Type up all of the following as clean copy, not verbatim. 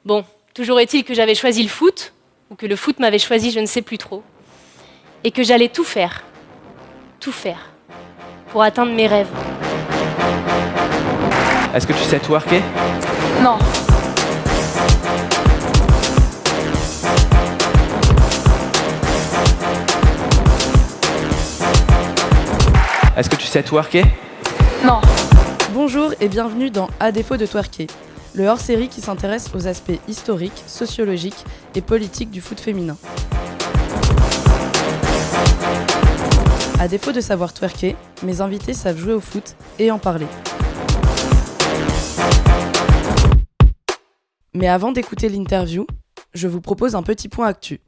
Bon, toujours est-il que j'avais choisi le foot, ou que le foot m'avait choisi, je ne sais plus trop, et que j'allais tout faire, pour atteindre mes rêves. Est-ce que tu sais twerker ? Non. Est-ce que tu sais twerker ? Non. Bonjour et bienvenue dans À défaut de twerker, le hors-série qui s'intéresse aux aspects historiques, sociologiques et politiques du foot féminin. À défaut de savoir twerker, mes invités savent jouer au foot et en parler. Mais avant d'écouter l'interview, je vous propose un petit point actu.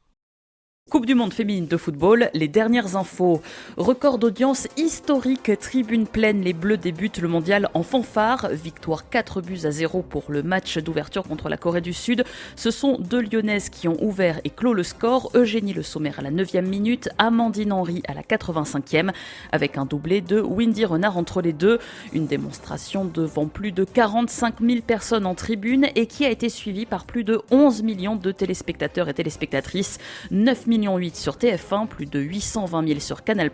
Coupe du monde féminine de football, les dernières infos. Record d'audience historique, tribune pleine, les Bleus débutent le mondial en fanfare. Victoire 4-0 pour le match d'ouverture contre la Corée du Sud. Ce sont deux Lyonnaises qui ont ouvert et clos le score. Eugénie Le Sommer à la 9e minute, Amandine Henry à la 85e, avec un doublé de Windy Renard entre les deux. Une démonstration devant plus de 45 000 personnes en tribune et qui a été suivie par plus de 11 millions de téléspectateurs et téléspectatrices. 9 millions sur TF1, plus de 820 000 sur Canal+,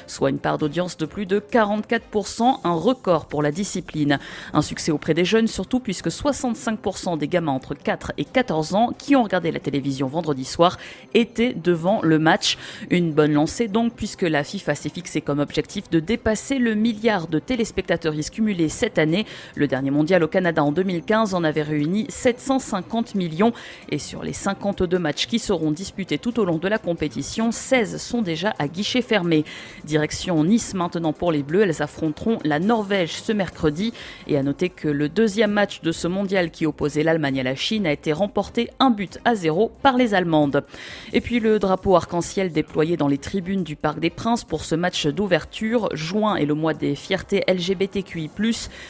soit une part d'audience de plus de 44%, un record pour la discipline. Un succès auprès des jeunes surtout puisque 65% des gamins entre 4 et 14 ans qui ont regardé la télévision vendredi soir étaient devant le match. Une bonne lancée donc puisque la FIFA s'est fixé comme objectif de dépasser le milliard de téléspectateurs cumulés cette année. Le dernier mondial au Canada en 2015 en avait réuni 750 millions et sur les 52 matchs qui seront disputés tout au long de la compétition, 16 sont déjà à guichet fermé. Direction Nice maintenant pour les Bleus, elles affronteront la Norvège ce mercredi. Et à noter que le deuxième match de ce mondial qui opposait l'Allemagne à la Chine a été remporté 1-0 par les Allemandes. Et puis le drapeau arc-en-ciel déployé dans les tribunes du Parc des Princes pour ce match d'ouverture. Juin est le mois des fiertés LGBTQI+.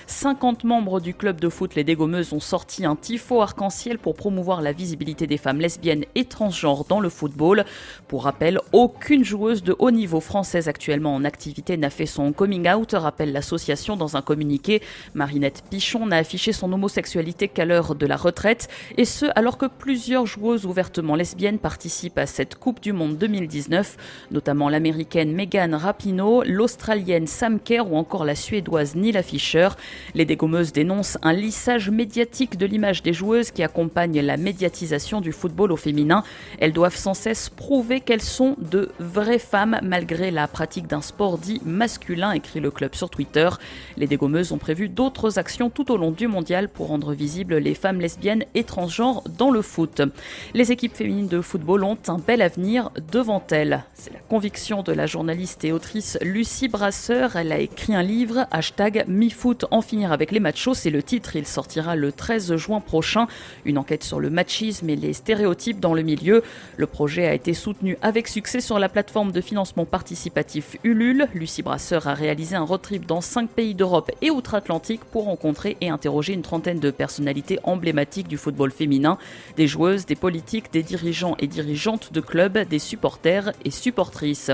50 membres du club de foot Les Dégommeuses ont sorti un tifo arc-en-ciel pour promouvoir la visibilité des femmes lesbiennes et transgenres dans le football. Pour rappel, aucune joueuse de haut niveau française actuellement en activité n'a fait son coming out, rappelle l'association dans un communiqué. Marinette Pichon n'a affiché son homosexualité qu'à l'heure de la retraite, et ce alors que plusieurs joueuses ouvertement lesbiennes participent à cette Coupe du Monde 2019, notamment l'américaine Megan Rapinoe, l'australienne Sam Kerr ou encore la suédoise Nila Fischer. Les Dégommeuses dénoncent un lissage médiatique de l'image des joueuses qui accompagne la médiatisation du football au féminin. Elles doivent sans cesse prouver qu'elles sont de vraies femmes malgré la pratique d'un sport dit masculin, écrit le club sur Twitter. Les Dégommeuses ont prévu d'autres actions tout au long du mondial pour rendre visibles les femmes lesbiennes et transgenres dans le foot. Les équipes féminines de football ont un bel avenir devant elles. C'est la conviction de la journaliste et autrice Lucie Brasseur. Elle a écrit un livre, #MeFoot, en finir avec les machos, c'est le titre. Il sortira le 13 juin prochain. Une enquête sur le machisme et les stéréotypes dans le milieu. Le projet a été soutenu avec succès sur la plateforme de financement participatif Ulule. Lucie Brasseur a réalisé un road trip dans 5 pays d'Europe et outre-Atlantique pour rencontrer et interroger une trentaine de personnalités emblématiques du football féminin, des joueuses, des politiques, des dirigeants et dirigeantes de clubs, des supporters et supportrices.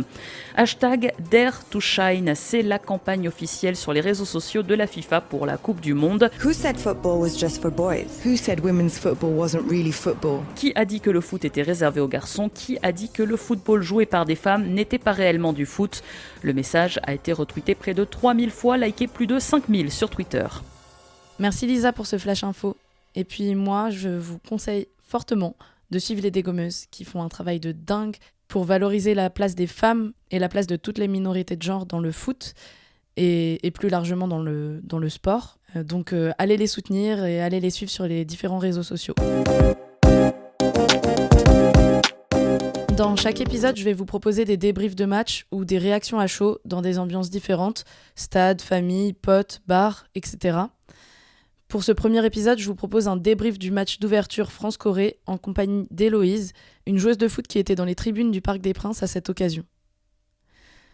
#Dare to Shine, c'est la campagne officielle sur les réseaux sociaux de la FIFA pour la Coupe du Monde. Who said football was just for boys? Who said women's football wasn't really football? Qui a dit que le foot était réservé aux garçons? Qui a dit que le football joué par des femmes n'était pas réellement du foot? Le message a été retweeté près de 3000 fois, liké plus de 5000 sur Twitter. Merci Lisa pour ce flash info. Et puis moi, je vous conseille fortement de suivre les Dégommeuses qui font un travail de dingue pour valoriser la place des femmes et la place de toutes les minorités de genre dans le foot et plus largement dans le sport. Donc allez les soutenir et allez les suivre sur les différents réseaux sociaux. Dans chaque épisode, je vais vous proposer des débriefs de match ou des réactions à chaud dans des ambiances différentes, stade, famille, potes, bar, etc. Pour ce premier épisode, je vous propose un débrief du match d'ouverture France-Corée en compagnie d'Héloïse, une joueuse de foot qui était dans les tribunes du Parc des Princes à cette occasion.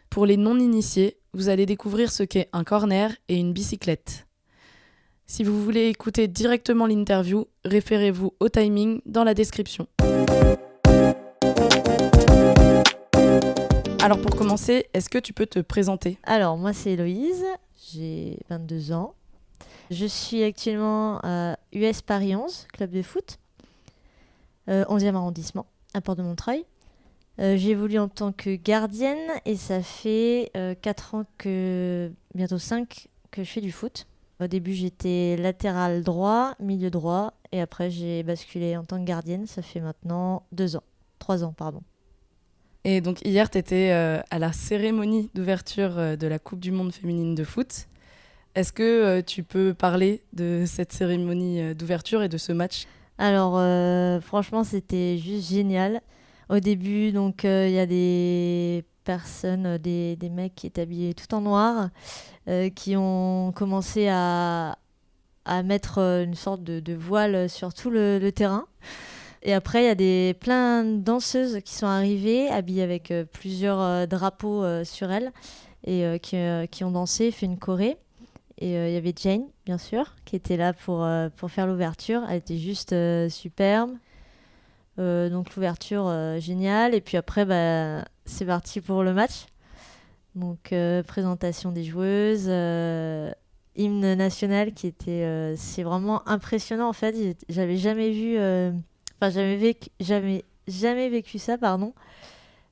Pour les non-initiés, vous allez découvrir ce qu'est un corner et une bicyclette. Si vous voulez écouter directement l'interview, référez-vous au timing dans la description. Alors pour commencer, est-ce que tu peux te présenter ? Alors moi c'est Héloïse, j'ai 22 ans. Je suis actuellement à US Paris 11, club de foot. 11e arrondissement, à Port-de-Montreuil. J'ai évolué en tant que gardienne et ça fait 4 ans, bientôt 5, que je fais du foot. Au début, j'étais latéral droit, milieu droit, et après, j'ai basculé en tant que gardienne. Ça fait maintenant 3 ans, pardon. Et donc hier, tu étais à la cérémonie d'ouverture de la Coupe du Monde féminine de foot. Est-ce que tu peux parler de cette cérémonie d'ouverture et de ce match ? Alors, franchement, c'était juste génial. Au début, donc, il y a des personnes, des mecs qui étaient habillés tout en noir, qui ont commencé à mettre une sorte de voile sur tout le terrain. Et après, il y a plein de danseuses qui sont arrivées, habillées avec plusieurs drapeaux sur elles, et qui ont dansé, fait une choré. Et il y avait Jane, bien sûr, qui était là pour faire l'ouverture. Elle était juste superbe. Donc l'ouverture, géniale. Et puis après, c'est parti pour le match. Donc présentation des joueuses, hymne national qui était... c'est vraiment impressionnant en fait. J'avais jamais vu... jamais vécu ça, pardon.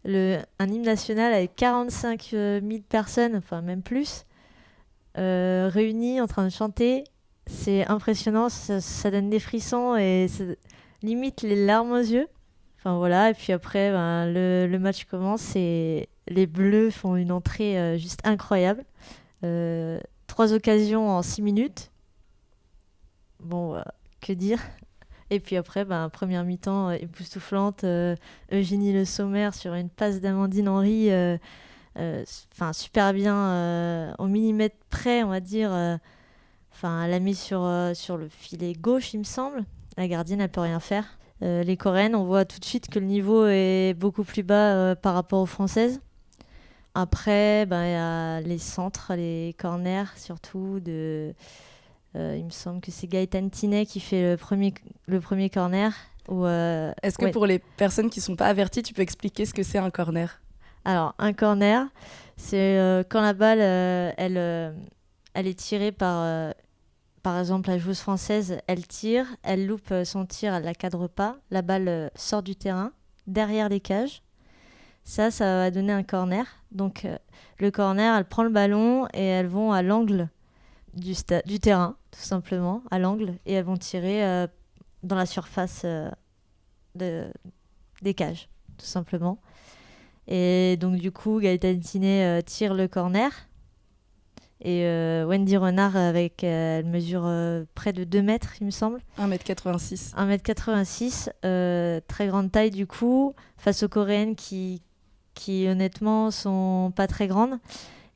Un hymne national avec 45 000 personnes, enfin même plus, réunies en train de chanter. C'est impressionnant, ça donne des frissons et limite les larmes aux yeux. Enfin voilà, et puis après, le match commence et les Bleus font une entrée juste incroyable. 3 occasions en 6 minutes. Bon, que dire. Et puis après, première mi-temps époustouflante, Eugénie Le Sommer sur une passe d'Amandine Henry, super bien, au millimètre près, on va dire. Elle l'a mis sur le filet gauche, il me semble. La gardienne, elle peut rien faire. Les Coréennes, on voit tout de suite que le niveau est beaucoup plus bas par rapport aux Françaises. Après, il y a les centres, les corners surtout. Il me semble que c'est Gaëtan Tinet qui fait le premier corner. Est-ce que pour les personnes qui ne sont pas averties, tu peux expliquer ce que c'est un corner ? Alors, un corner, c'est quand la balle elle est tirée par exemple, la joueuse française, elle tire, elle loupe son tir, elle ne la cadre pas. La balle sort du terrain, derrière les cages. Ça va donner un corner. Donc, le corner, elle prend le ballon et elles vont à l'angle du terrain, tout simplement, à l'angle. Et elles vont tirer dans la surface des cages, tout simplement. Et donc, du coup, Gaëtan Tinet tire le corner. Et Wendy Renard, elle mesure près de 2 mètres, il me semble. 1m86. 1m86, très grande taille du coup, face aux Coréennes qui honnêtement sont pas très grandes.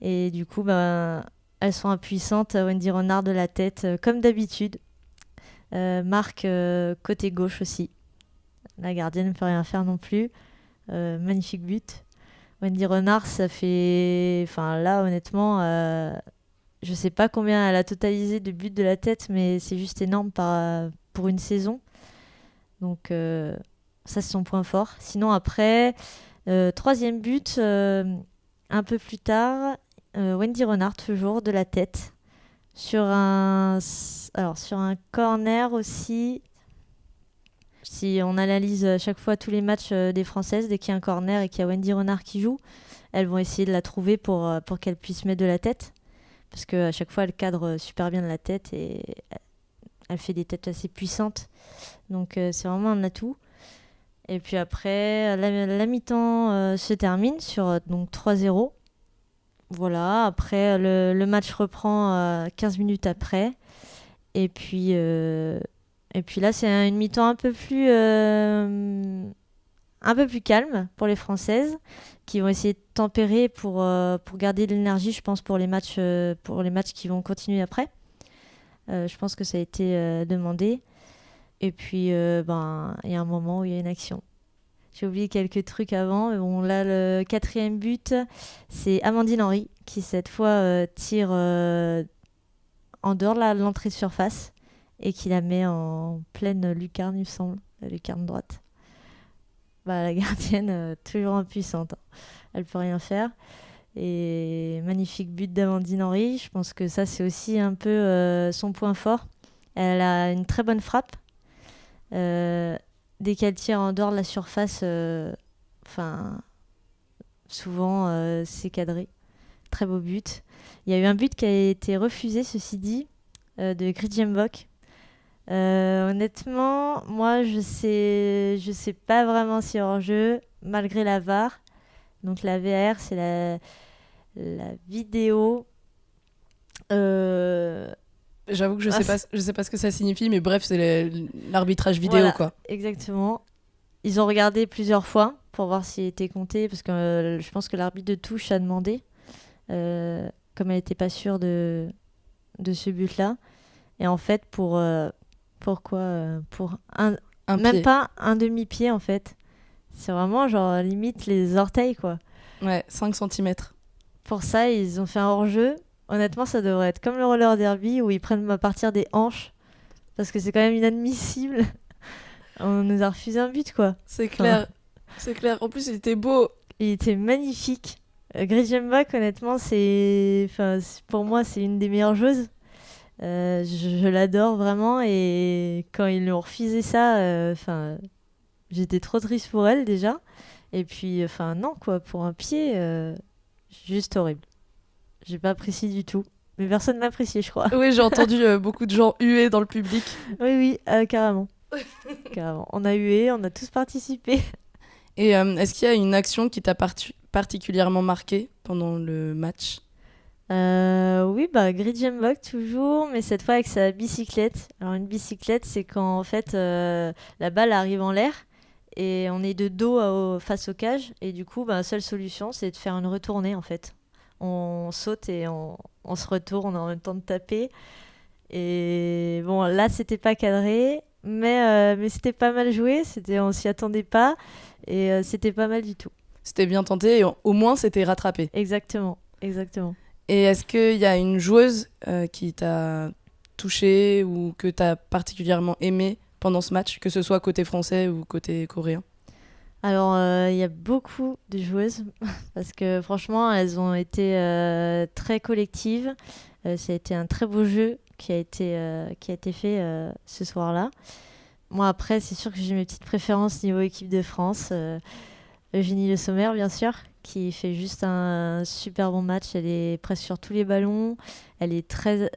Et du coup, elles sont impuissantes. Wendy Renard de la tête, comme d'habitude. Marque côté gauche aussi. La gardienne ne peut rien faire non plus. Magnifique but. Wendy Renard, ça fait... là, honnêtement, je sais pas combien elle a totalisé de buts de la tête, mais c'est juste énorme pour une saison. Donc, ça, c'est son point fort. Sinon, après, 3e but, un peu plus tard, Wendy Renard, toujours, de la tête. Sur un corner aussi... Si on analyse à chaque fois tous les matchs des Françaises, dès qu'il y a un corner et qu'il y a Wendy Renard qui joue, elles vont essayer de la trouver pour qu'elle puisse mettre de la tête. Parce qu'à chaque fois, elle cadre super bien de la tête et elle fait des têtes assez puissantes. Donc c'est vraiment un atout. Et puis après, la mi-temps se termine sur donc 3-0. Voilà, après le match reprend 15 minutes après. Et puis là, c'est une mi-temps un peu plus calme pour les Françaises, qui vont essayer de tempérer pour garder de l'énergie, je pense, pour les matchs qui vont continuer après. Je pense que ça a été demandé. Et puis, il y a un moment où il y a une action. J'ai oublié quelques trucs avant. Bon, là, le 4e but, c'est Amandine Henry, qui cette fois tire en dehors de l'entrée de surface. Et qui la met en pleine lucarne, il me semble, la lucarne droite. La gardienne, toujours impuissante. Elle peut rien faire. Et magnifique but d'Amandine Henry. Je pense que ça, c'est aussi un peu son point fort. Elle a une très bonne frappe. dès qu'elle tire en dehors de la surface, souvent c'est cadré. Très beau but. Il y a eu un but qui a été refusé, ceci dit, de Grijenbok. Honnêtement, moi je sais pas vraiment si hors-jeu, malgré la VAR. Donc la VAR, c'est la vidéo. J'avoue que je sais pas ce que ça signifie, mais bref, c'est l'arbitrage vidéo, Voilà, quoi. Exactement. Ils ont regardé plusieurs fois pour voir s'il était compté, parce que je pense que l'arbitre de touche a demandé, comme elle n'était pas sûre de ce but-là. Et en fait, pour même pied. pas un demi-pied, en fait. C'est vraiment genre limite les orteils, quoi. Ouais, 5 cm. Pour ça, ils ont fait un hors-jeu. Honnêtement, ça devrait être comme le roller derby où ils prennent à partir des hanches, parce que c'est quand même inadmissible. On nous a refusé un but, quoi. C'est clair. C'est clair. En plus, il était beau. Il était magnifique. Grijenbok, honnêtement, pour moi, c'est une des meilleures joueuses. Je l'adore vraiment, et quand ils lui ont refusé ça, j'étais trop triste pour elle déjà. Et puis, non, quoi, pour un pied, juste horrible. J'ai pas apprécié du tout. Mais personne m'a apprécié, je crois. Oui, j'ai entendu beaucoup de gens huer dans le public. Oui, carrément. Carrément. On a hué, on a tous participé. Et est-ce qu'il y a une action qui t'a particulièrement marqué pendant le match ? Oui, Grijenbok toujours, mais cette fois avec sa bicyclette. Alors une bicyclette, c'est quand en fait la balle arrive en l'air et on est de dos face au cage, et du coup, la seule solution, c'est de faire une retournée en fait. On saute et on se retourne en même temps de taper. Et bon, là, c'était pas cadré, mais c'était pas mal joué. On s'y attendait pas, et c'était pas mal du tout. C'était bien tenté, et au moins, c'était rattrapé. Exactement. Et est-ce qu'il y a une joueuse qui t'a touchée ou que t'as particulièrement aimée pendant ce match, que ce soit côté français ou côté coréen ? Alors, il y a beaucoup de joueuses, parce que franchement, elles ont été très collectives. Ça a été un très beau jeu qui a été fait ce soir-là. Moi, après, c'est sûr que j'ai mes petites préférences niveau équipe de France. Eugénie Le Sommer, bien sûr, qui fait juste un super bon match. Elle est presque sur tous les ballons. Elle est très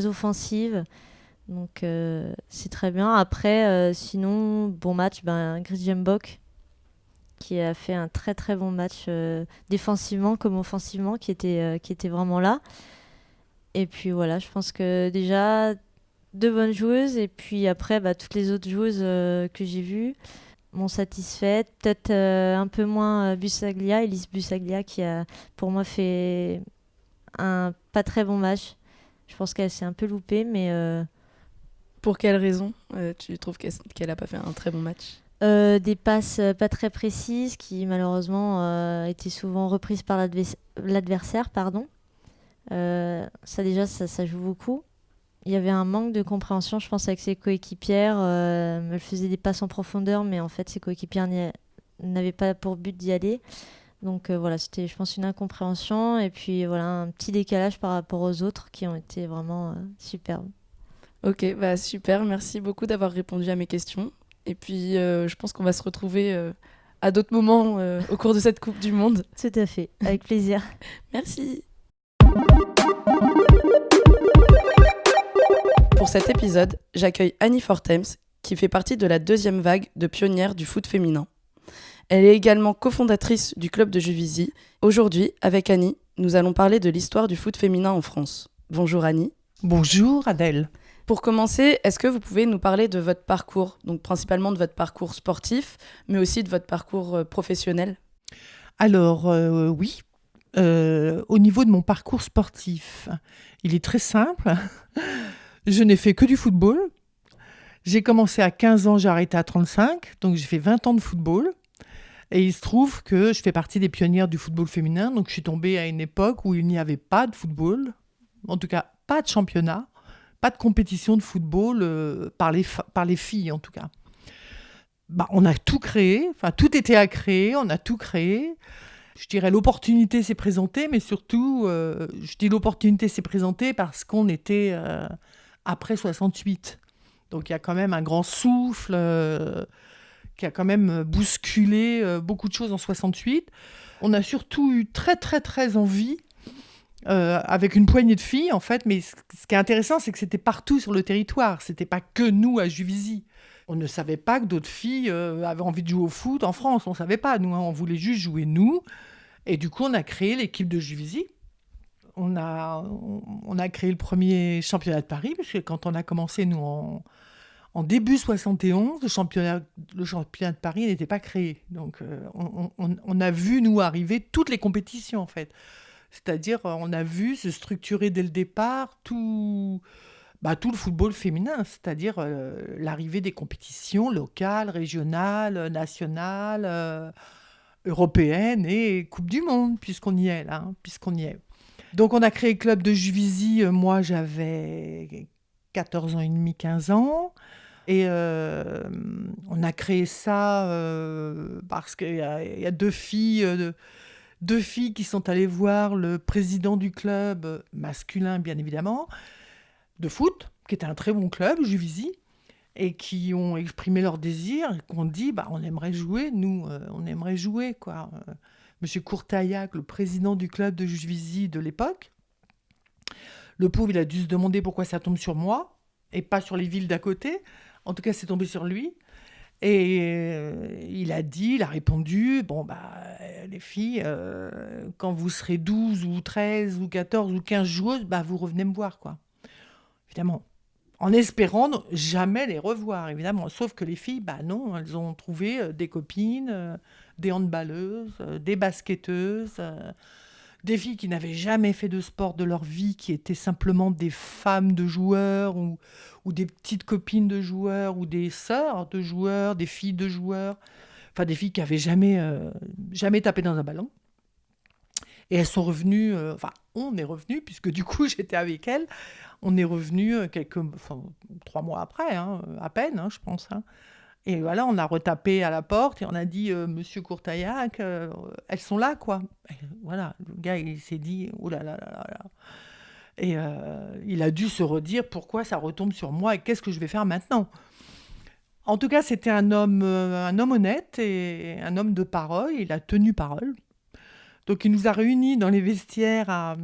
offensive. Donc, c'est très bien. Après, sinon, bon match, Grijenbok, qui a fait un très très bon match défensivement comme offensivement, qui était vraiment là. Et puis voilà, je pense que déjà 2 bonnes joueuses, et puis après toutes les autres joueuses que j'ai vues m'ont satisfaite. Peut-être un peu moins Elise Busaglia, qui a pour moi fait un pas très bon match. Je pense qu'elle s'est un peu loupée, mais... Pour quelle raison tu trouves qu'elle n'a pas fait un très bon match ? Des passes pas très précises qui malheureusement étaient souvent reprises par l'adversaire. Ça déjà, ça joue beaucoup. Il y avait un manque de compréhension, je pense, avec ses coéquipières. Elle faisait des passes en profondeur, mais en fait ses coéquipières n'avaient pas pour but d'y aller. Donc voilà, c'était, je pense, une incompréhension, et puis voilà, un petit décalage par rapport aux autres qui ont été vraiment superbes. Ok, super, merci beaucoup d'avoir répondu à mes questions. Et puis, je pense qu'on va se retrouver à d'autres moments au cours de cette Coupe du Monde. Tout à fait, avec plaisir. Merci. Pour cet épisode, j'accueille Annie Fortems, qui fait partie de la 2e vague de pionnières du foot féminin. Elle est également cofondatrice du club de Juvisy. Aujourd'hui, avec Annie, nous allons parler de l'histoire du foot féminin en France. Bonjour Annie. Bonjour Adèle. Pour commencer, est-ce que vous pouvez nous parler de votre parcours, donc principalement de votre parcours sportif, mais aussi de votre parcours professionnel ? Alors oui, au niveau de mon parcours sportif, il est très simple. Je n'ai fait que du football. J'ai commencé à 15 ans, j'ai arrêté à 35, donc j'ai fait 20 ans de football. Et il se trouve que je fais partie des pionnières du football féminin, donc je suis tombée à une époque où il n'y avait pas de football, en tout cas pas de championnat, pas de compétition de football par les filles en tout cas. On a tout créé, tout était à créer, on a tout créé. Je dirais l'opportunité s'est présentée, mais surtout, je dis l'opportunité s'est présentée parce qu'on était après 68. Donc il y a quand même un grand souffle qui a quand même bousculé beaucoup de choses en 68. On a surtout eu très très très envie, avec une poignée de filles en fait, mais ce qui est intéressant, c'est que c'était partout sur le territoire, c'était pas que nous à Juvisy. On ne savait pas que d'autres filles avaient envie de jouer au foot en France, on savait pas, nous, hein, on voulait juste jouer nous, et du coup on a créé l'équipe de Juvisy. On a créé le premier championnat de Paris, parce que quand on a commencé, nous, en début 71, le championnat de Paris n'était pas créé. Donc, on a vu, nous, arriver toutes les compétitions, en fait. C'est-à-dire, on a vu se structurer dès le départ tout le football féminin, c'est-à-dire l'arrivée des compétitions locales, régionales, nationales, européennes et Coupe du Monde, puisqu'on y est, là, puisqu'on y est. Donc, on a créé le club de Juvisy. Moi, j'avais 14 ans et demi, 15 ans. Et on a créé ça parce qu'il y a deux filles qui sont allées voir le président du club, masculin bien évidemment, de foot, qui était un très bon club, Juvisy, et qui ont exprimé leur désir, et qui ont dit on aimerait jouer, nous, on aimerait jouer, quoi. Monsieur Courtaillac, le président du club de Juvisy de l'époque, le pauvre, il a dû se demander pourquoi ça tombe sur moi et pas sur les villes d'à côté. En tout cas, c'est tombé sur lui. Et il a répondu, les filles, quand vous serez 12 ou 13 ou 14 ou 15 joueuses, vous revenez me voir, quoi. Évidemment. En espérant jamais les revoir, évidemment. Sauf que les filles, non, elles ont trouvé des copines, des handballeuses, des basketteuses, des filles qui n'avaient jamais fait de sport de leur vie, qui étaient simplement des femmes de joueurs ou des petites copines de joueurs ou des sœurs de joueurs, des filles de joueurs, enfin des filles qui n'avaient jamais tapé dans un ballon. Et elles sont revenues, on est revenus, puisque du coup j'étais avec elles, on est revenus 3 mois après, à peine, je pense. Et voilà, on a retapé à la porte et on a dit Monsieur Courtaillac, elles sont là, quoi. Et voilà, le gars, il s'est dit oh là là là là là. Et il a dû se redire pourquoi ça retombe sur moi et qu'est-ce que je vais faire maintenant. En tout cas, c'était un homme honnête et un homme de parole. Il a tenu parole. Donc, il nous a réunis dans les vestiaires à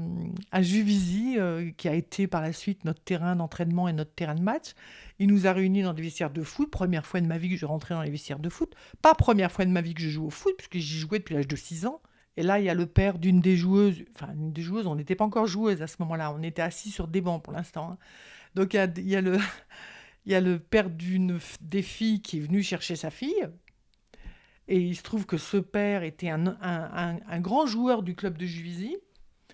Juvisy, qui a été par la suite notre terrain d'entraînement et notre terrain de match. Il nous a réunis dans des vestiaires de foot. Première fois de ma vie que je rentrais dans les vestiaires de foot. Pas première fois de ma vie que je joue au foot, puisque j'y jouais depuis l'âge de 6 ans. Et là, il y a le père d'une des joueuses. Enfin, une des joueuses, on n'était pas encore joueuses à ce moment-là. On était assis sur des bancs pour l'instant. Donc, il y a le père d'une des filles qui est venu chercher sa fille. Et il se trouve que ce père était un grand joueur du club de Juvisy.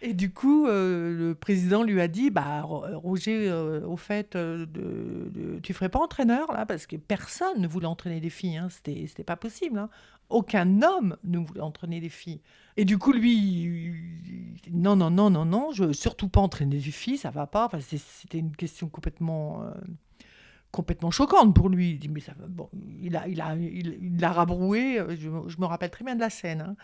Et du coup, le président lui a dit Roger, au fait, tu ferais pas entraîneur, là, parce que personne ne voulait entraîner des filles. C'était pas possible. Aucun homme ne voulait entraîner des filles. Et du coup, lui, non, je veux surtout pas entraîner des filles, ça va pas. Enfin, c'était une question complètement choquante pour lui. Il dit, mais ça, bon, il l'a rabroué. Je me rappelle très bien de la scène.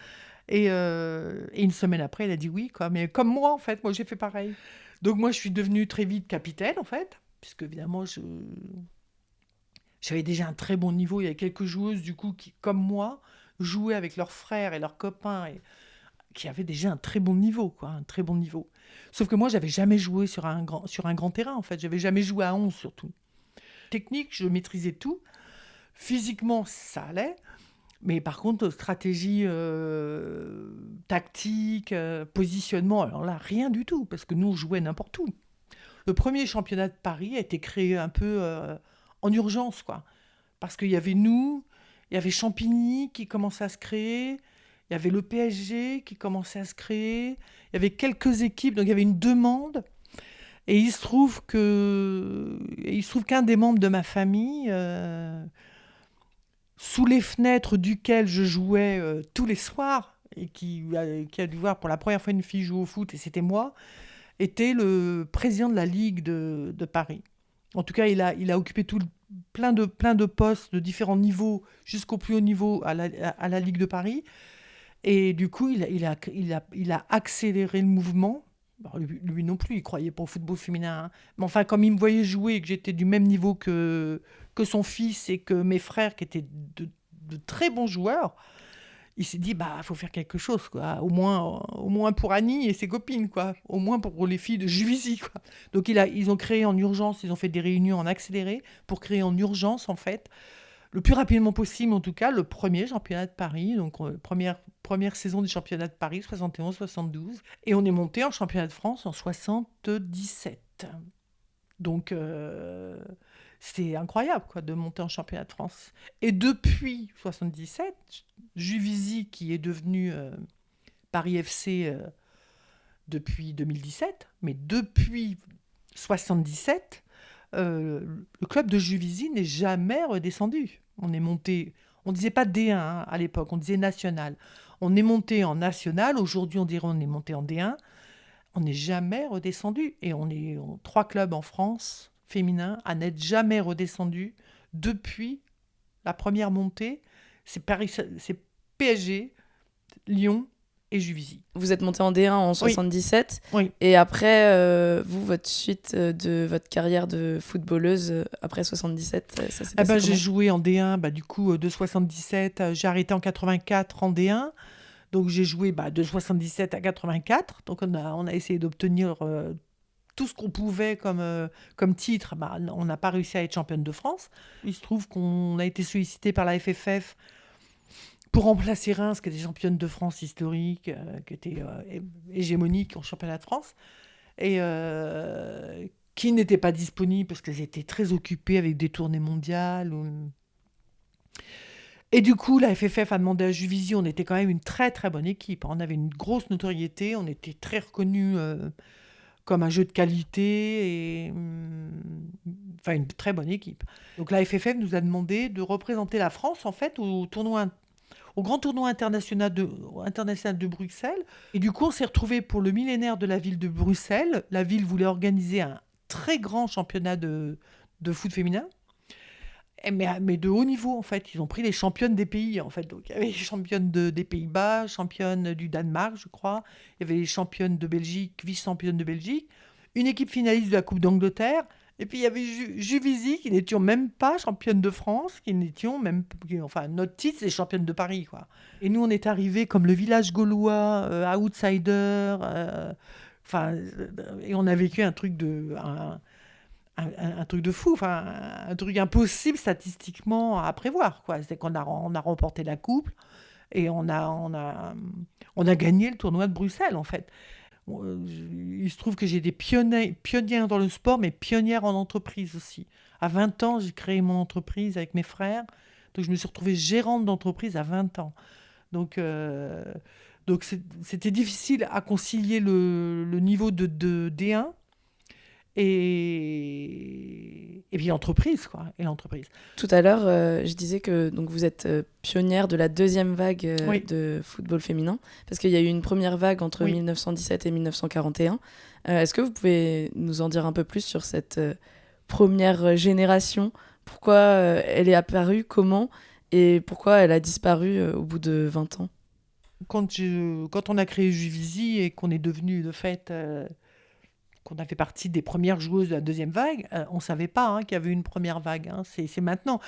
Et une semaine après, il a dit oui, quoi. Mais comme moi, en fait, moi, j'ai fait pareil. Donc moi, je suis devenue très vite capitaine, en fait, puisque évidemment, j'avais déjà un très bon niveau. Il y avait quelques joueuses, du coup, qui, comme moi, jouaient avec leurs frères et leurs copains, et qui avaient déjà un très bon niveau, quoi, un très bon niveau. Sauf que moi, j'avais jamais joué sur un grand terrain, en fait. J'avais jamais joué à 11, surtout. Technique, je maîtrisais tout. Physiquement, ça allait. Mais par contre, stratégie, tactique, positionnement, alors là, rien du tout, parce que nous, on jouait n'importe où. Le premier championnat de Paris a été créé un peu en urgence, quoi. Parce qu'il y avait nous, il y avait Champigny qui commençait à se créer, il y avait le PSG qui commençait à se créer, il y avait quelques équipes, donc il y avait une demande. Et il se trouve qu'un des membres de ma famille, sous les fenêtres duquel je jouais tous les soirs, et qui a dû voir pour la première fois une fille jouer au foot, et c'était moi, était le président de la Ligue de Paris. En tout cas, il a occupé plein de postes de différents niveaux, jusqu'au plus haut niveau à la Ligue de Paris. Et du coup, il a accéléré le mouvement Bon, lui non plus, il croyait pas au football féminin, hein. Mais enfin, comme il me voyait jouer et que j'étais du même niveau que son fils et que mes frères, qui étaient de très bons joueurs, il s'est dit, bah, faut faire quelque chose, quoi. Au moins pour Annie et ses copines, quoi. Au moins pour les filles de Juvisy, quoi. Donc ils ont créé en urgence, ils ont fait des réunions en accéléré pour créer en urgence, en fait, le plus rapidement possible, en tout cas, le premier championnat de Paris. Donc, première saison du championnat de Paris, 71-72. Et on est monté en championnat de France en 77. Donc, c'était incroyable, quoi, de monter en championnat de France. Et depuis 77, Juvisy, qui est devenu Paris FC depuis 2017, mais depuis 77, le club de Juvisy n'est jamais redescendu. On est monté, on disait pas D1 hein, à l'époque, on disait national. On est monté en national, aujourd'hui on dirait on est monté en D1. On n'est jamais redescendu. Et on est 3 clubs en France, féminins, à n'être jamais redescendus depuis la première montée. C'est PSG, Lyon et Juvisy. Vous êtes monté en D1 en 77. Oui. Et après, votre suite de votre carrière de footballeuse après 77, ça s'est passé J'ai comment ? joué en D1, du coup, de 77, j'ai arrêté en 84 en D1. Donc, j'ai joué de 77 à 84. Donc, on a essayé d'obtenir tout ce qu'on pouvait comme titre. On n'a pas réussi à être championne de France. Il se trouve qu'on a été sollicité par la FFF pour remplacer Reims, qui était championne de France historique, qui était hégémonique en championnat de France, et qui n'était pas disponible parce qu'elles étaient très occupées avec des tournées mondiales. Et du coup, la FFF a demandé à Juvisy, on était quand même une très très bonne équipe. On avait une grosse notoriété, on était très reconnus comme un jeu de qualité, et enfin une très bonne équipe. Donc la FFF nous a demandé de représenter la France en fait au grand tournoi international de Bruxelles. Et du coup, on s'est retrouvés pour le millénaire de la ville de Bruxelles. La ville voulait organiser un très grand championnat de foot féminin. Mais de haut niveau, en fait. Ils ont pris les championnes des pays, en fait. Donc, il y avait les championnes des Pays-Bas, championnes du Danemark, je crois. Il y avait les championnes de Belgique, vice-championnes de Belgique. Une équipe finaliste de la Coupe d'Angleterre. Et puis, il y avait Juvisy, qui n'étions même pas championne de France, enfin, notre titre, c'est championne de Paris, quoi. Et nous, on est arrivés comme le village gaulois, outsider, et on a vécu un truc de fou, enfin, un truc impossible statistiquement à prévoir, quoi. C'est qu'on a remporté la coupe et on a gagné le tournoi de Bruxelles, en fait. Il se trouve que j'ai des pionnières dans le sport, mais pionnières en entreprise aussi. À 20 ans, j'ai créé mon entreprise avec mes frères. Donc, je me suis retrouvée gérante d'entreprise à 20 ans. Donc c'était difficile à concilier le niveau de D1 et puis l'entreprise, quoi. Et l'entreprise. Tout à l'heure, je disais que donc, vous êtes pionnière de la deuxième vague Oui. de football féminin, parce qu'il y a eu une première vague entre 1917 et 1941. Est-ce que vous pouvez nous en dire un peu plus sur cette première génération ? Pourquoi elle est apparue, comment, et pourquoi elle a disparu au bout de 20 ans ? Quand on a créé Juvisy et qu'on est devenu, de fait... qu'on a fait partie des premières joueuses de la deuxième vague, on ne savait pas qu'il y avait une première vague. Hein. C'est maintenant.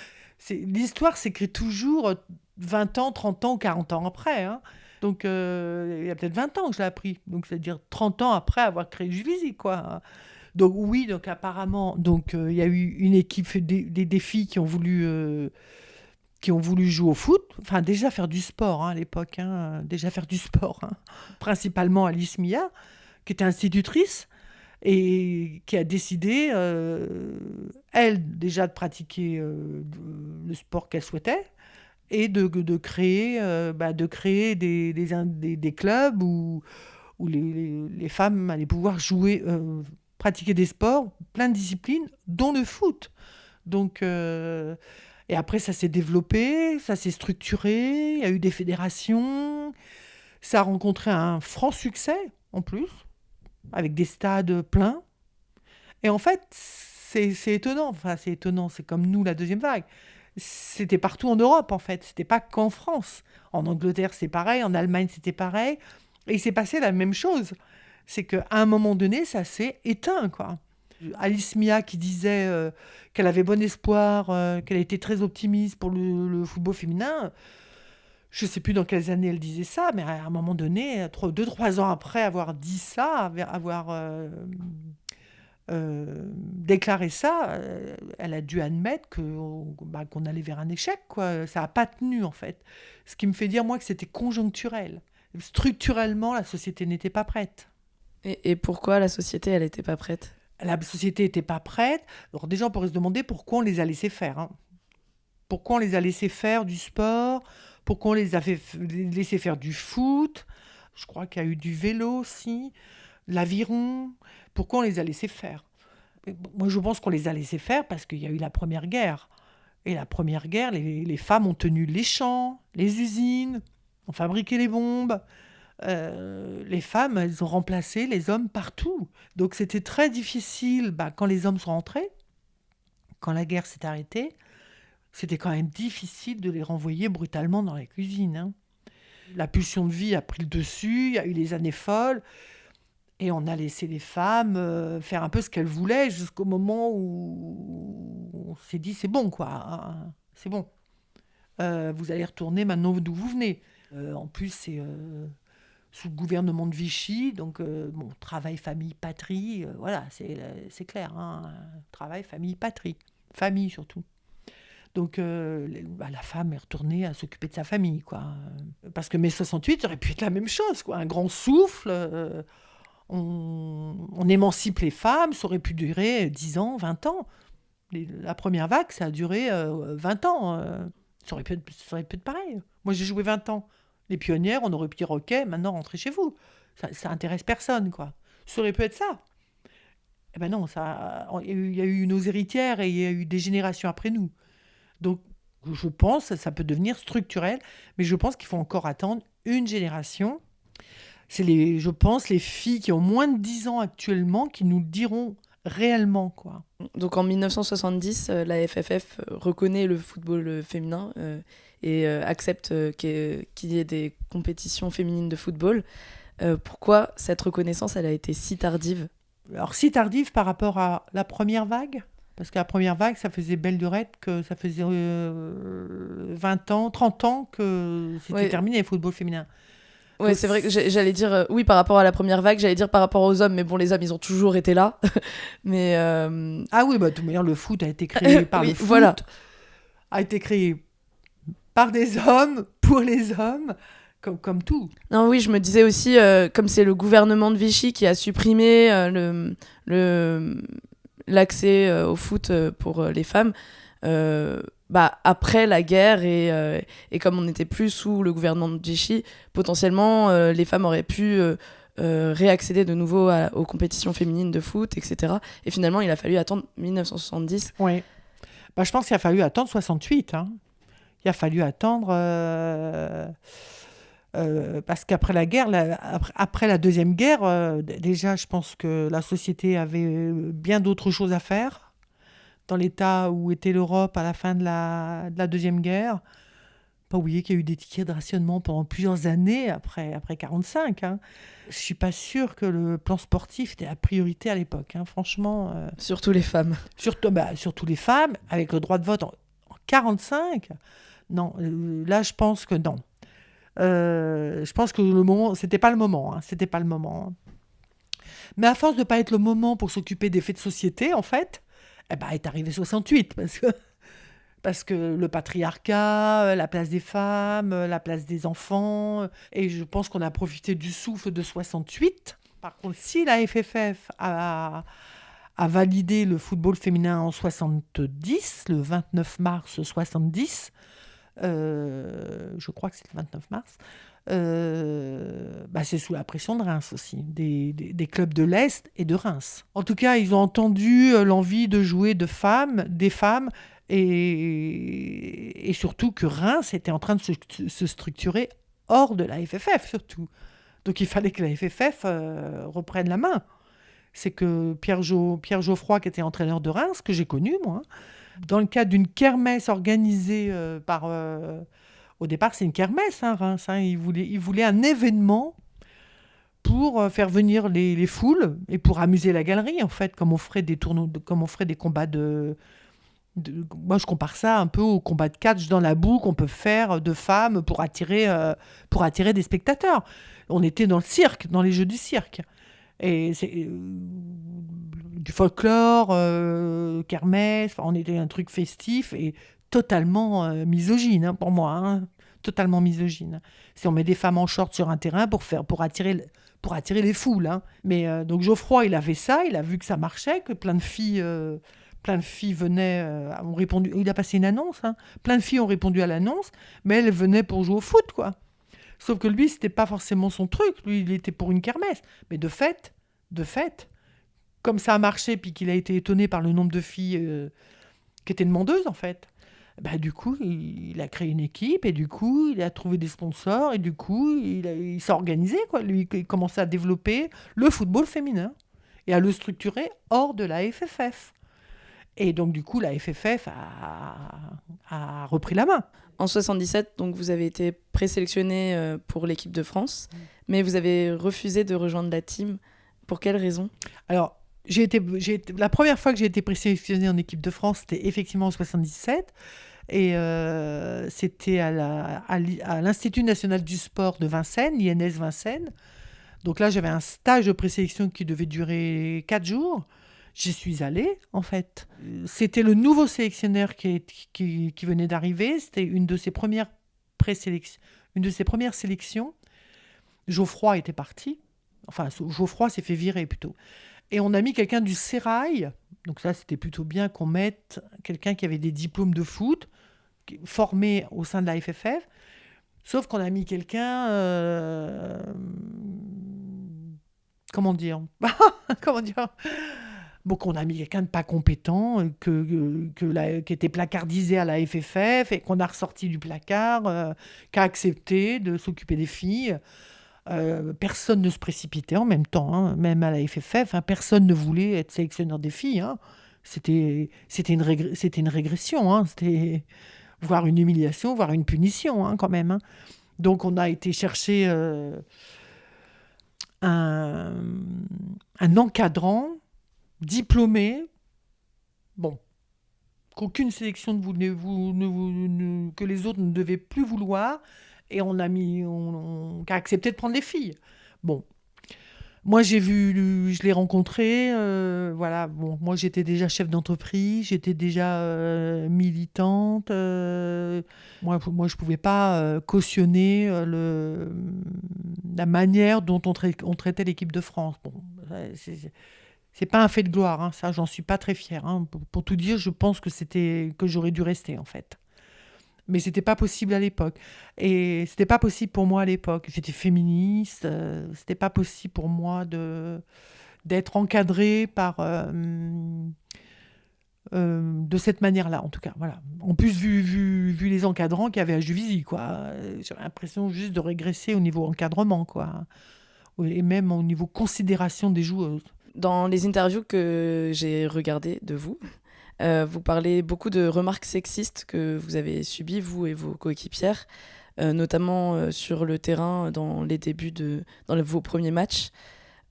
L'histoire s'écrit toujours 20 ans, 30 ans, 40 ans après. Hein. Donc, il y a peut-être 20 ans que je l'ai appris. Donc, c'est-à-dire 30 ans après avoir créé Juvisy, quoi. Donc, oui, donc apparemment, il y a eu une équipe, des filles qui ont voulu jouer au foot. Enfin, déjà faire du sport à l'époque. Déjà faire du sport. Principalement Alice Mia, qui était institutrice. Et qui a décidé, elle, déjà de pratiquer le sport qu'elle souhaitait, et de créer des clubs où les femmes allaient pouvoir jouer, pratiquer des sports, plein de disciplines, dont le foot. Donc, et après, ça s'est développé, ça s'est structuré, il y a eu des fédérations, ça a rencontré un franc succès, en plus, avec des stades pleins. Et en fait, c'est étonnant. Enfin, c'est étonnant. C'est comme nous, la deuxième vague. C'était partout en Europe, en fait. C'était pas qu'en France. En Angleterre, c'est pareil. En Allemagne, c'était pareil. Et il s'est passé la même chose. C'est qu'à un moment donné, ça s'est éteint, quoi. Alice Mia qui disait qu'elle avait bon espoir, qu'elle était très optimiste pour le football féminin. Je ne sais plus dans quelles années elle disait ça, mais à un moment donné, 2-3 ans après avoir dit ça, avoir déclaré ça, elle a dû admettre qu'on allait vers un échec, quoi. Ça n'a pas tenu, en fait. Ce qui me fait dire, moi, que c'était conjoncturel. Structurellement, la société n'était pas prête. Et pourquoi la société, elle n'était pas prête ? La société n'était pas prête. Alors déjà, on pourrait se demander pourquoi on les a laissés faire. Hein. Pourquoi on les a laissés faire du sport ? Pourquoi on les a laissés faire du foot ? Je crois qu'il y a eu du vélo aussi, l'aviron. Pourquoi on les a laissés faire ? Moi, je pense qu'on les a laissés faire parce qu'il y a eu la Première Guerre. Et la Première Guerre, les femmes ont tenu les champs, les usines, ont fabriqué les bombes. Les femmes, elles ont remplacé les hommes partout. Donc c'était très difficile quand les hommes sont rentrés, quand la guerre s'est arrêtée, c'était quand même difficile de les renvoyer brutalement dans la cuisine. Hein. La pulsion de vie a pris le dessus, il y a eu les années folles, et on a laissé les femmes faire un peu ce qu'elles voulaient jusqu'au moment où on s'est dit c'est bon, quoi, hein, c'est bon. Vous allez retourner maintenant d'où vous venez. En plus, c'est... sous le gouvernement de Vichy, donc travail, famille, patrie, voilà, c'est clair, hein, travail, famille, patrie, famille surtout. Donc la femme est retournée à s'occuper de sa famille, quoi. Parce que mai 68, ça aurait pu être la même chose, quoi, un grand souffle, on émancipe les femmes, ça aurait pu durer 10 ans, 20 ans. La première vague, ça a duré 20 ans, ça aurait pu être pareil. Moi, j'ai joué 20 ans. Les pionnières, on aurait pu dire « Ok, maintenant, rentrez chez vous ». Ça intéresse personne, quoi. Ça aurait pu être ça. Eh ben non, il y a eu nos héritières et il y a eu des générations après nous. Donc, je pense que ça peut devenir structurel, mais je pense qu'il faut encore attendre une génération. C'est, je pense, les filles qui ont moins de 10 ans actuellement qui nous le diront réellement, quoi. Donc en 1970, la FFF reconnaît le football féminin et accepte qu'il y ait des compétitions féminines de football. Pourquoi cette reconnaissance, elle a été si tardive ? Alors si tardive par rapport à la première vague ? Parce que la première vague, ça faisait belle lurette que ça faisait 20 ans, 30 ans que c'était terminé le football féminin. Ouais, c'est vrai que j'allais dire, oui, par rapport à la première vague, j'allais dire par rapport aux hommes, mais bon, les hommes, ils ont toujours été là. Mais Ah oui, de toute manière, le foot a été créé par le foot, voilà. A été créé par des hommes, pour les hommes, comme tout. Non, oui, je me disais aussi, comme c'est le gouvernement de Vichy qui a supprimé l'accès au foot pour les femmes, après la guerre et comme on n'était plus sous le gouvernement de Vichy, potentiellement les femmes auraient pu réaccéder de nouveau aux compétitions féminines de foot, etc. Et finalement, il a fallu attendre 1970. Oui. Je pense qu'il a fallu attendre 68. Hein. Il a fallu attendre... parce qu'après la guerre, après la Deuxième Guerre, déjà, je pense que la société avait bien d'autres choses à faire. Dans l'état où était l'Europe à la fin de la Deuxième Guerre. Pas oublier qu'il y a eu des tickets de rationnement pendant plusieurs années après 1945. Hein. Je ne suis pas sûre que le plan sportif était la priorité à l'époque. Hein. Franchement... Surtout les femmes. Surtout les femmes, avec le droit de vote en 1945. Non, là, je pense que non. Je pense que le moment, c'était pas le moment. Hein. C'était pas le moment. Mais à force de ne pas être le moment pour s'occuper des faits de société, en fait... est arrivé 68 parce que le patriarcat, la place des femmes, la place des enfants, et je pense qu'on a profité du souffle de 68. Par contre, si la FFF a validé le football féminin en 70, le 29 mars 70, je crois que c'est le 29 mars, c'est sous la pression de Reims aussi, des clubs de l'Est et de Reims. En tout cas, ils ont entendu l'envie de jouer des femmes, et surtout que Reims était en train de se structurer hors de la FFF, surtout. Donc il fallait que la FFF reprenne la main. C'est que Pierre Geoffroy, qui était entraîneur de Reims, que j'ai connu, moi, dans le cadre d'une kermesse organisée par... Au départ, c'est une kermesse, hein, Reims. Hein. Il voulait un événement pour faire venir les foules et pour amuser la galerie, en fait, comme on ferait des tournois, comme on ferait des combats moi, je compare ça un peu au combat de catch dans la boue qu'on peut faire de femmes pour attirer des spectateurs. On était dans le cirque, dans les jeux du cirque. Et c'est du folklore, kermesse, on était un truc festif et totalement misogyne, pour moi, hein, totalement misogyne. Si on met des femmes en short sur un terrain pour attirer les foules. Hein. Mais donc Geoffroy, il a fait ça, il a vu que ça marchait, que plein de filles venaient, ont répondu. Il a passé une annonce, hein. Plein de filles ont répondu à l'annonce, mais elles venaient pour jouer au foot, quoi. Sauf que lui, c'était pas forcément son truc. Lui, il était pour une kermesse. Mais de fait, comme ça a marché, puis qu'il a été étonné par le nombre de filles qui étaient demandeuses, en fait, du coup, il a créé une équipe, et du coup, il a trouvé des sponsors, et du coup, il s'est organisé, quoi. Lui, il commençait à développer le football féminin et à le structurer hors de la FFF. Et donc, du coup, la FFF a repris la main. En 77, donc, vous avez été présélectionné pour l'équipe de France, mais vous avez refusé de rejoindre la team. Pour quelle raison ? Alors, la première fois que j'ai été présélectionnée en équipe de France, c'était effectivement en 77. Et c'était à l'Institut national du sport de Vincennes, l'INS Vincennes. Donc là, j'avais un stage de présélection qui devait durer 4 jours. J'y suis allée, en fait. C'était le nouveau sélectionneur qui venait d'arriver. C'était une de ses premières sélections. Geoffroy était parti. Enfin, Geoffroy s'est fait virer, plutôt. Et on a mis quelqu'un du Sérail. Donc ça, c'était plutôt bien qu'on mette quelqu'un qui avait des diplômes de foot, formé au sein de la FFF. Sauf qu'on a mis quelqu'un... Comment dire Bon, qu'on a mis quelqu'un de pas compétent, qui était placardisé à la FFF et qu'on a ressorti du placard, qui a accepté de s'occuper des filles. Personne ne se précipitait en même temps, hein, même à la FFF. Hein, personne ne voulait être sélectionneur des filles. Hein. C'était une régression, hein, c'était voire une humiliation, voire une punition, hein, quand même. Hein. Donc on a été chercher un encadrant diplômé, bon, qu'aucune sélection que les autres ne devaient plus vouloir, et on a accepté de prendre les filles. Bon, moi je l'ai rencontré, voilà. Bon, moi j'étais déjà chef d'entreprise, j'étais déjà militante. Moi je pouvais pas cautionner la manière dont on traitait l'équipe de France. Bon, c'est pas un fait de gloire, hein, ça, j'en suis pas très fière. Hein. Pour tout dire, je pense que j'aurais dû rester, en fait. Mais c'était pas possible à l'époque. Et c'était pas possible pour moi à l'époque. J'étais féministe, c'était pas possible pour moi d'être encadrée de cette manière-là, en tout cas. Voilà. En plus, vu les encadrants qu'il y avait à Juvisy, quoi. J'avais l'impression juste de régresser au niveau encadrement, quoi. Et même au niveau considération des joueuses. Dans les interviews que j'ai regardées de vous, vous parlez beaucoup de remarques sexistes que vous avez subies, vous et vos coéquipières, notamment sur le terrain dans les débuts vos premiers matchs.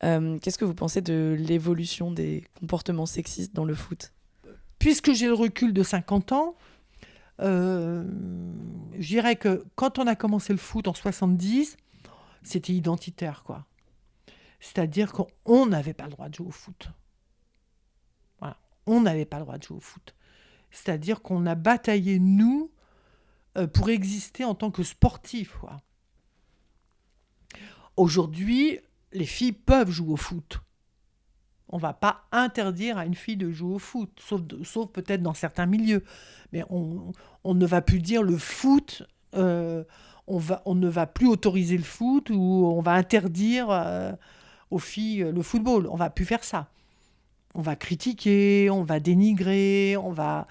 Qu'est-ce que vous pensez de l'évolution des comportements sexistes dans le foot ? Puisque j'ai le recul de 50 ans, je dirais que quand on a commencé le foot en 70, c'était identitaire, quoi. C'est-à-dire qu'on n'avait pas le droit de jouer au foot. Voilà. On n'avait pas le droit de jouer au foot. C'est-à-dire qu'on a bataillé, nous, pour exister en tant que sportifs. Quoi. Aujourd'hui, les filles peuvent jouer au foot. On ne va pas interdire à une fille de jouer au foot, sauf peut-être dans certains milieux. Mais on ne va plus dire le foot... on ne va plus autoriser le foot ou on va interdire... aux filles le football. On ne va plus faire ça. On va critiquer, on va dénigrer, on va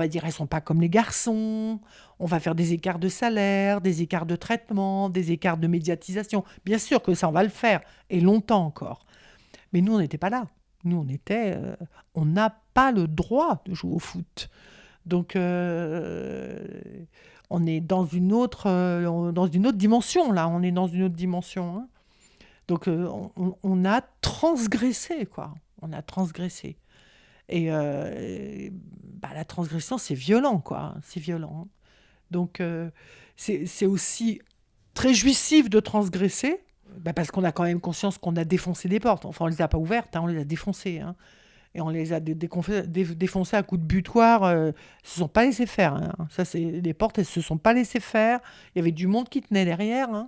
dire elles ne sont pas comme les garçons, on va faire des écarts de salaire, des écarts de traitement, des écarts de médiatisation. Bien sûr que ça, on va le faire, et longtemps encore. Mais nous, on n'était pas là. Nous, on n'a pas le droit de jouer au foot. Donc, on est dans une autre dimension, là. On est dans une autre dimension, hein. Donc on a transgressé, quoi. On a transgressé. Et la transgression, c'est violent, quoi. C'est violent. Donc c'est aussi très jouissif de transgresser, parce qu'on a quand même conscience qu'on a défoncé des portes. Enfin, on les a pas ouvertes, on les a défoncées. Et on les a défoncées à coups de butoir. Ils se sont pas laissés faire. Ça, les portes, elles se sont pas laissées faire. Il y avait du monde qui tenait derrière.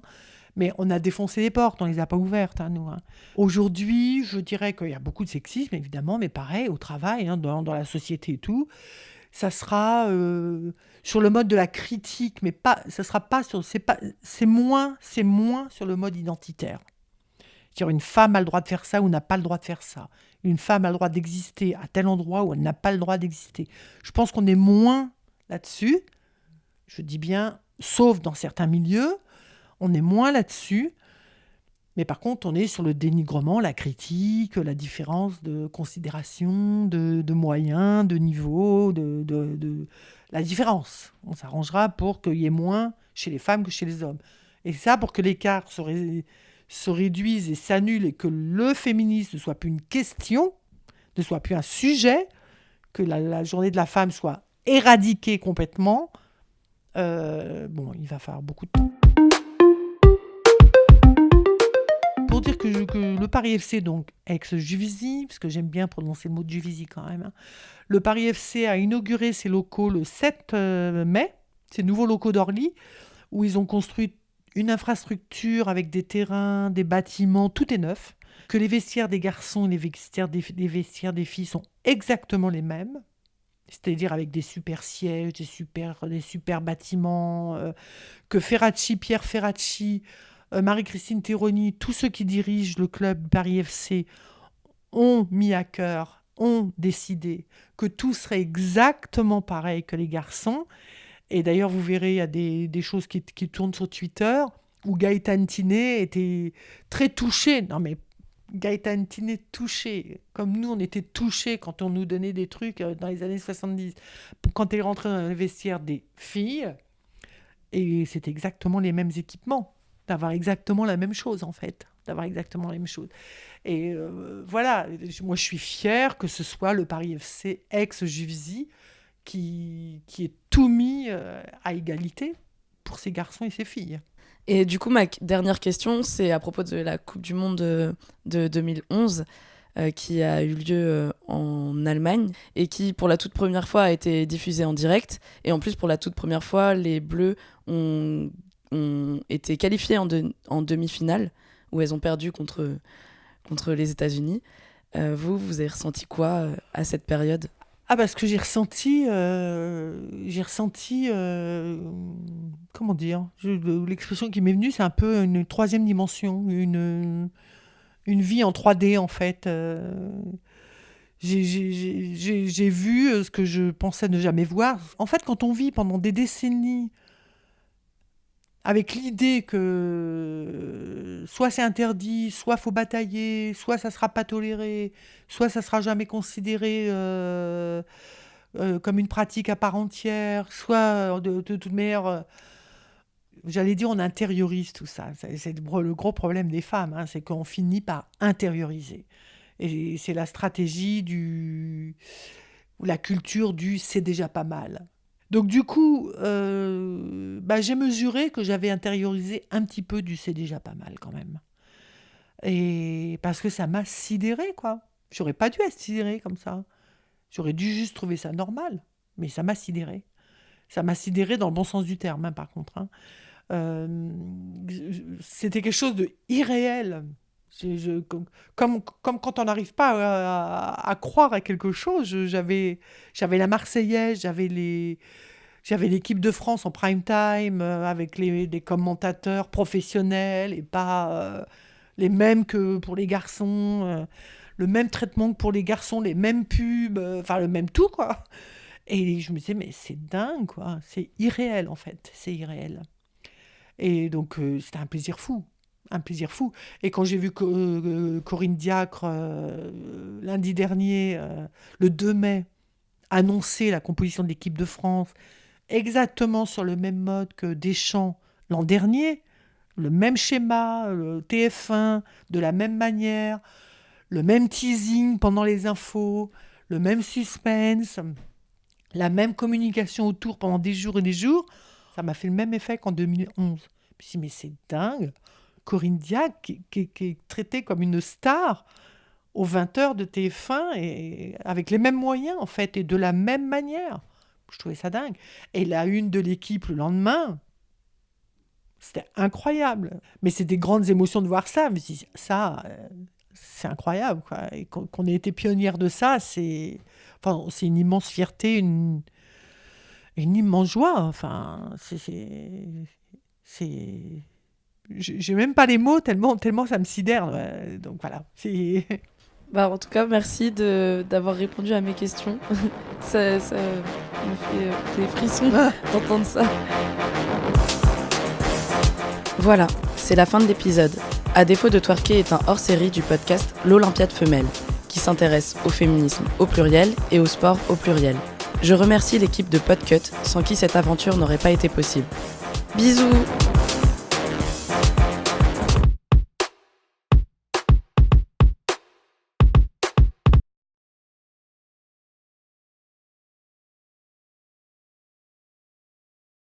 Mais on a défoncé les portes, on les a pas ouvertes, nous. Aujourd'hui, je dirais qu'il y a beaucoup de sexisme, évidemment, mais pareil, au travail, dans la société et tout. Ça sera sur le mode de la critique, mais pas, ça sera pas sur, c'est moins sur le mode identitaire. C'est-à-dire, une femme a le droit de faire ça ou n'a pas le droit de faire ça. Une femme a le droit d'exister à tel endroit où elle n'a pas le droit d'exister. Je pense qu'on est moins là-dessus. Je dis bien, sauf dans certains milieux, on est moins là-dessus. Mais par contre, on est sur le dénigrement, la critique, la différence de considération, de moyens, de niveau, de la différence. On s'arrangera pour qu'il y ait moins chez les femmes que chez les hommes. Et ça, pour que l'écart se réduise et s'annule et que le féminisme ne soit plus une question, ne soit plus un sujet, que la journée de la femme soit éradiquée complètement, il va falloir beaucoup de temps. Pour dire que le Paris FC, donc ex-Juvisy, parce que j'aime bien prononcer le mot de Juvisy quand même, le Paris FC a inauguré ses locaux le 7 mai, ses nouveaux locaux d'Orly, où ils ont construit une infrastructure avec des terrains, des bâtiments, tout est neuf, que les vestiaires des garçons et les vestiaires des filles sont exactement les mêmes, c'est-à-dire avec des super sièges, des super bâtiments, que Pierre Ferracci, Marie-Christine Terroni, tous ceux qui dirigent le club Paris FC ont mis à cœur, ont décidé que tout serait exactement pareil que les garçons. Et d'ailleurs, vous verrez, il y a des choses qui tournent sur Twitter où Gaëtan Tinet était très touché. Non mais Gaëtan Tinet touché, comme nous on était touchés quand on nous donnait des trucs dans les années 70. Quand elle est rentrée dans le vestiaire des filles, et c'était exactement les mêmes équipements. D'avoir exactement la même chose, en fait. Et voilà, moi je suis fière que ce soit le Paris FC ex-Juvisy qui est tout mis à égalité pour ses garçons et ses filles. Et du coup, ma dernière question, c'est à propos de la Coupe du Monde de 2011, qui a eu lieu en Allemagne et qui, pour la toute première fois, a été diffusée en direct. Et en plus, pour la toute première fois, les Bleus ont été qualifiées en demi-finale, où elles ont perdu contre les États-Unis. Vous avez ressenti quoi à cette période ? Parce que j'ai ressenti, comment dire, l'expression qui m'est venue, c'est un peu une troisième dimension, une vie en 3D en fait. J'ai vu ce que je pensais ne jamais voir. En fait, quand on vit pendant des décennies avec l'idée que soit c'est interdit, soit faut batailler, soit ça sera pas toléré, soit ça sera jamais considéré comme une pratique à part entière, soit de toute manière, j'allais dire, on intériorise tout ça. C'est le gros problème des femmes, c'est qu'on finit par intérioriser. Et c'est la stratégie ou la culture du « c'est déjà pas mal ». Donc du coup, j'ai mesuré que j'avais intériorisé un petit peu du « c'est déjà pas mal » quand même. Et parce que ça m'a sidérée, quoi. J'aurais pas dû être sidérée comme ça. J'aurais dû juste trouver ça normal. Mais ça m'a sidérée. Ça m'a sidérée dans le bon sens du terme, par contre. C'était quelque chose de irréel. Comme quand on n'arrive pas à croire à quelque chose, j'avais la Marseillaise, j'avais l'équipe de France en prime time avec des commentateurs professionnels et pas les mêmes que pour les garçons, le même traitement que pour les garçons, les mêmes pubs, le même tout, quoi. Et je me disais, mais c'est dingue, quoi. C'est irréel, en fait. C'est irréel. Et donc, c'était un plaisir fou. Et quand j'ai vu Corinne Diacre lundi dernier, le 2 mai, annoncer la composition de l'équipe de France exactement sur le même mode que Deschamps l'an dernier, Le même schéma, le TF1, de la même manière, le même teasing pendant les infos, le même suspense, la même communication autour pendant des jours et des jours. Ça m'a fait le même effet qu'en 2011. Je me suis dit, mais c'est dingue. Corinne Diacre, qui est traitée comme une star aux 20h de TF1, et avec les mêmes moyens, en fait, et de la même manière. Je trouvais ça dingue. Et la une de l'équipe le lendemain, c'était incroyable. Mais c'est des grandes émotions de voir ça. Je me suis dit, ça, c'est incroyable, quoi. Et qu'on ait été pionnière de ça, c'est une immense fierté, une immense joie. Enfin, j'ai même pas les mots tellement ça me sidère. Donc voilà. En tout cas, merci d'avoir répondu à mes questions. ça me fait des frissons d'entendre ça. Voilà, c'est la fin de l'épisode. À défaut de twerker est un hors-série du podcast L'Olympiade Femelle, qui s'intéresse au féminisme au pluriel et au sport au pluriel. Je remercie l'équipe de Podcut, sans qui cette aventure n'aurait pas été possible. Bisous!